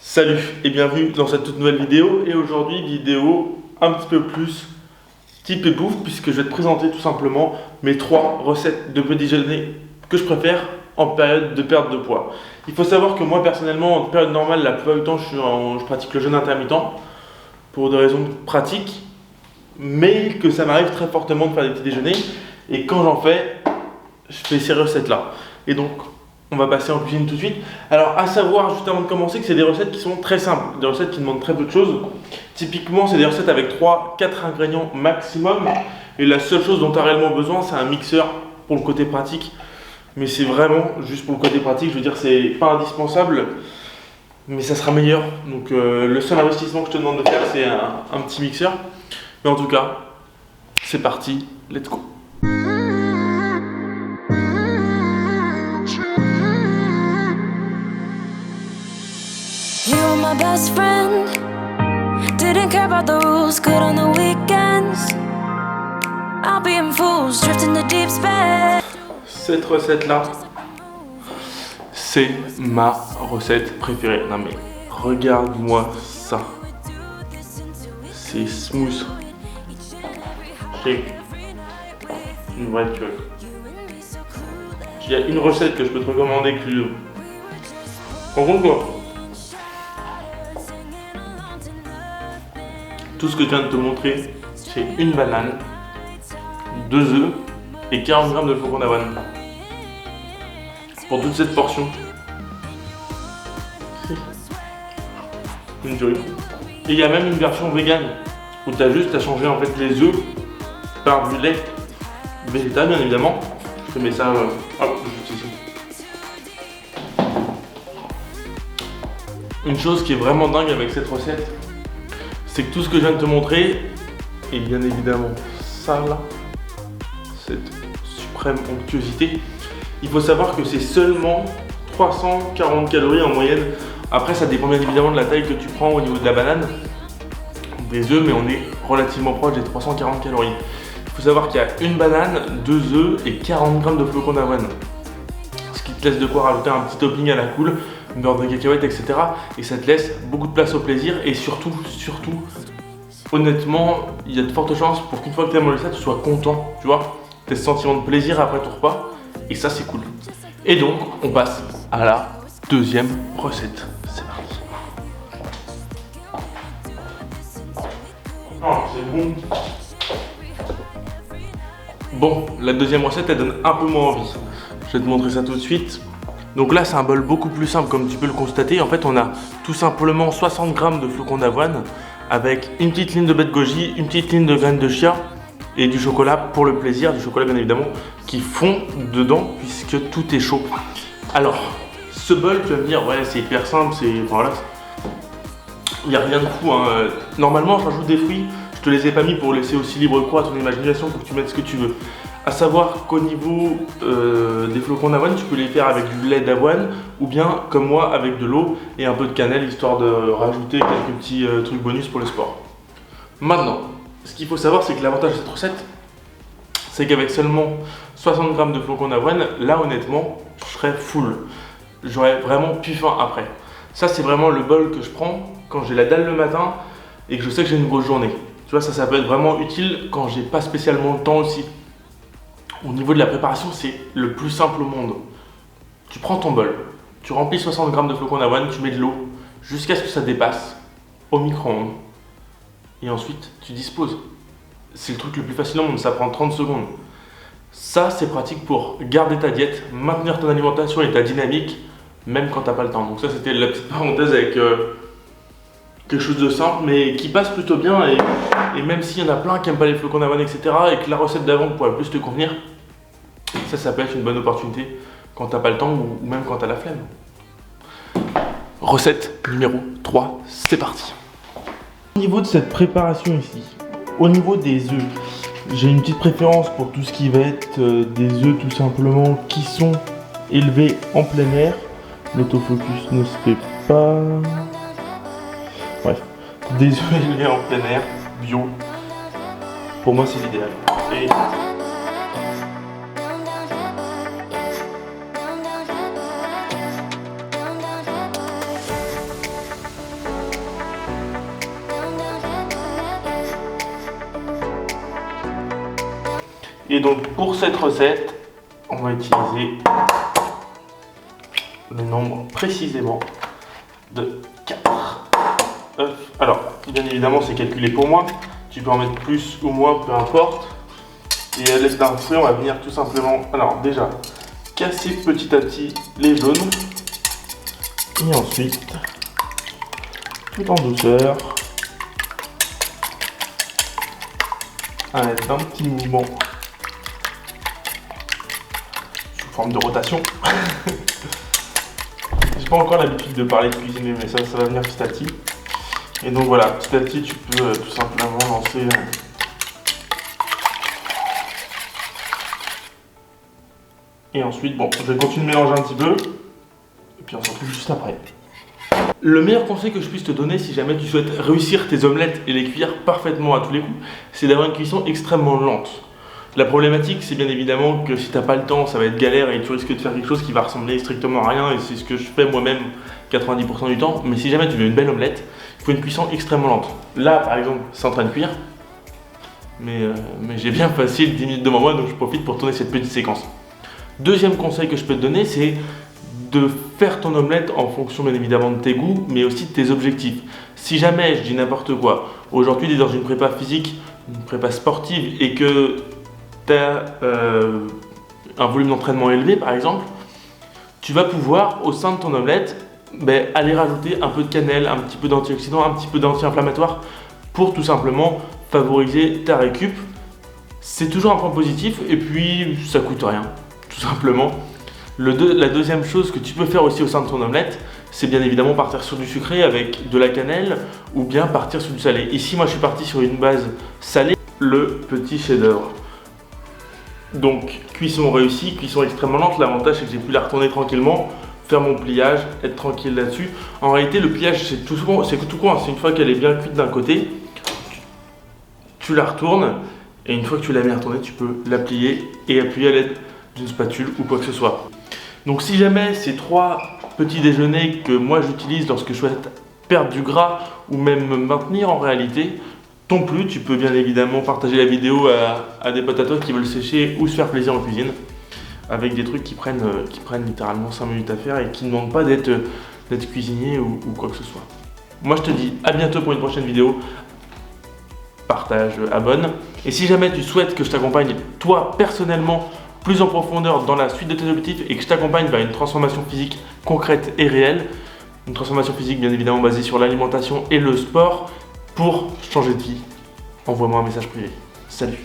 Salut et bienvenue dans cette toute nouvelle vidéo. Et aujourd'hui, vidéo un petit peu plus type et bouffe, puisque je vais te présenter tout simplement mes 3 recettes de petit déjeuner que je préfère en période de perte de poids. Il faut savoir que moi personnellement, en période normale, la plupart du temps, je pratique le jeûne intermittent pour des raisons pratiques, mais que ça m'arrive très fortement de faire des petits déjeuners. Et quand j'en fais, je fais ces recettes-là. Et donc, on va passer en cuisine tout de suite. Alors, à savoir, juste avant de commencer, que c'est des recettes qui sont très simples, des recettes qui demandent très peu de choses. Typiquement, c'est des recettes avec 3-4 ingrédients maximum. Et la seule chose dont tu as réellement besoin, c'est un mixeur pour le côté pratique. Mais c'est vraiment juste pour le côté pratique. Je veux dire, c'est pas indispensable, mais ça sera meilleur. Donc, le seul investissement que je te demande de faire, c'est un petit mixeur. Mais en tout cas, c'est parti, let's go. My best friend didn't care about the rules, good on the weekends. I'll be in fools, drifting the deep space. Cette recette-là, c'est ma recette préférée. Non mais, regarde-moi ça. C'est smooth. C'est une vraie tueuse. Il y a une recette que je peux te recommander que tu... Prends compte quoi. Tout ce que je viens de te montrer, c'est une banane, 2 œufs et 40 g de flocons d'avoine. Pour toute cette portion. Une tuerie. Et il y a même une version végane où tu as juste à changer en fait les œufs par du lait végétal bien évidemment. Je te mets ça juste ici. Une chose qui est vraiment dingue avec cette recette, c'est que tout ce que je viens de te montrer, et bien évidemment ça là, cette suprême onctuosité, il faut savoir que c'est seulement 340 calories en moyenne. Après ça dépend bien évidemment de la taille que tu prends au niveau de la banane, des œufs, mais on est relativement proche des 340 calories. Il faut savoir qu'il y a une banane, 2 œufs et 40 g de flocons d'avoine. Ce qui te laisse de quoi rajouter un petit topping à la cool, beurre de cacahuète, etc. Et ça te laisse beaucoup de place au plaisir. Et surtout, honnêtement, il y a de fortes chances pour qu'une fois que tu as mangé ça, tu sois content, tu vois. Tu as ce sentiment de plaisir après ton repas. Et ça, c'est cool. Et donc, on passe à la deuxième recette. C'est parti. Oh, c'est bon. Bon, la deuxième recette, elle donne un peu moins envie. Je vais te montrer ça tout de suite. Donc là, c'est un bol beaucoup plus simple, comme tu peux le constater. En fait, on a tout simplement 60 g de flocons d'avoine avec une petite ligne de baies de goji, une petite ligne de graines de chia et du chocolat pour le plaisir, du chocolat bien évidemment, qui fond dedans puisque tout est chaud. Alors, ce bol, tu vas me dire, ouais, c'est hyper simple, voilà, il n'y a rien de fou, hein. Normalement, je rajoute des fruits, je te les ai pas mis pour laisser aussi libre cours à ton imagination pour que tu mettes ce que tu veux. À savoir qu'au niveau des flocons d'avoine, tu peux les faire avec du lait d'avoine ou bien, comme moi, avec de l'eau et un peu de cannelle, histoire de rajouter quelques petits trucs bonus pour le sport. Maintenant, ce qu'il faut savoir, c'est que l'avantage de cette recette, c'est qu'avec seulement 60 g de flocons d'avoine, là, honnêtement, je serais full. J'aurais vraiment plus faim après. Ça, c'est vraiment le bol que je prends quand j'ai la dalle le matin et que je sais que j'ai une grosse journée. Tu vois, ça peut être vraiment utile quand j'ai pas spécialement le temps aussi. Au niveau de la préparation, c'est le plus simple au monde. Tu prends ton bol, tu remplis 60 g de flocons d'avoine, tu mets de l'eau jusqu'à ce que ça dépasse au micro-ondes. Et ensuite, tu disposes. C'est le truc le plus facile au monde, ça prend 30 secondes. Ça, c'est pratique pour garder ta diète, maintenir ton alimentation et ta dynamique, même quand tu n'as pas le temps. Donc ça, c'était la petite parenthèse avec quelque chose de simple, mais qui passe plutôt bien. Et même s'il y en a plein qui n'aiment pas les flocons d'avoine, etc., et que la recette d'avant pourrait plus te convenir, ça peut être une bonne opportunité quand tu n'as pas le temps ou même quand tu as la flemme. Recette numéro 3, c'est parti. Au niveau de cette préparation ici, au niveau des œufs, j'ai une petite préférence pour tout ce qui va être des œufs tout simplement qui sont élevés en plein air. L'autofocus ne se fait pas. Bref, des œufs élevés en plein air, bio. Pour moi, c'est l'idéal. Et Et donc pour cette recette, on va utiliser le nombre précisément de 4 œufs. Alors, bien évidemment, c'est calculé pour moi. Tu peux en mettre plus ou moins, peu importe. Et à l'aide d'un fouet, on va venir tout simplement, alors déjà, casser petit à petit les jaunes. Et ensuite, tout en douceur, avec un petit mouvement sous forme de rotation. J'ai pas encore l'habitude de parler de cuisiner, mais ça va venir petit à petit. Et donc voilà, petit à petit, tu peux tout simplement lancer. Et ensuite, bon, je vais continuer de mélanger un petit peu. Et puis on se retrouve juste après. Le meilleur conseil que je puisse te donner si jamais tu souhaites réussir tes omelettes et les cuire parfaitement à tous les coups, c'est d'avoir une cuisson extrêmement lente. La problématique, c'est bien évidemment que si t'as pas le temps, ça va être galère et tu risques de faire quelque chose qui va ressembler strictement à rien, et c'est ce que je fais moi-même 90% du temps. Mais si jamais tu veux une belle omelette, il faut une cuisson extrêmement lente. Là, par exemple, c'est en train de cuire, mais j'ai bien facile 10 minutes devant moi, donc je profite pour tourner cette petite séquence. Deuxième conseil que je peux te donner, c'est de faire ton omelette en fonction bien évidemment de tes goûts, mais aussi de tes objectifs. Si jamais, je dis n'importe quoi, aujourd'hui tu es dans une prépa physique, une prépa sportive, et que tu as un volume d'entraînement élevé par exemple, tu vas pouvoir au sein de ton omelette aller rajouter un peu de cannelle, un petit peu d'antioxydants, un petit peu d'anti-inflammatoire pour tout simplement favoriser ta récup. C'est toujours un point positif et puis ça coûte rien, tout simplement. La deuxième chose que tu peux faire aussi au sein de ton omelette, c'est bien évidemment partir sur du sucré avec de la cannelle ou bien partir sur du salé. Ici, moi, je suis parti sur une base salée, le petit chef-d'œuvre. Donc, cuisson réussie, cuisson extrêmement lente. L'avantage, c'est que j'ai pu la retourner tranquillement, faire mon pliage, être tranquille là-dessus. En réalité, le pliage, c'est tout con. C'est une fois qu'elle est bien cuite d'un côté, tu la retournes et une fois que tu l'as bien retournée, tu peux la plier et appuyer à l'aide d'une spatule ou quoi que ce soit. Donc si jamais ces 3 petits déjeuners que moi j'utilise lorsque je souhaite perdre du gras ou même me maintenir en réalité t'ont plu, tu peux bien évidemment partager la vidéo à des potes à toi qui veulent sécher ou se faire plaisir en cuisine avec des trucs qui prennent littéralement 5 minutes à faire et qui ne demandent pas d'être cuisinier ou quoi que ce soit. Moi je te dis à bientôt pour une prochaine vidéo. Partage, abonne. Et si jamais tu souhaites que je t'accompagne toi personnellement plus en profondeur dans la suite de tes objectifs et que je t'accompagne vers une transformation physique concrète et réelle, une transformation physique bien évidemment basée sur l'alimentation et le sport pour changer de vie, envoie-moi un message privé. Salut!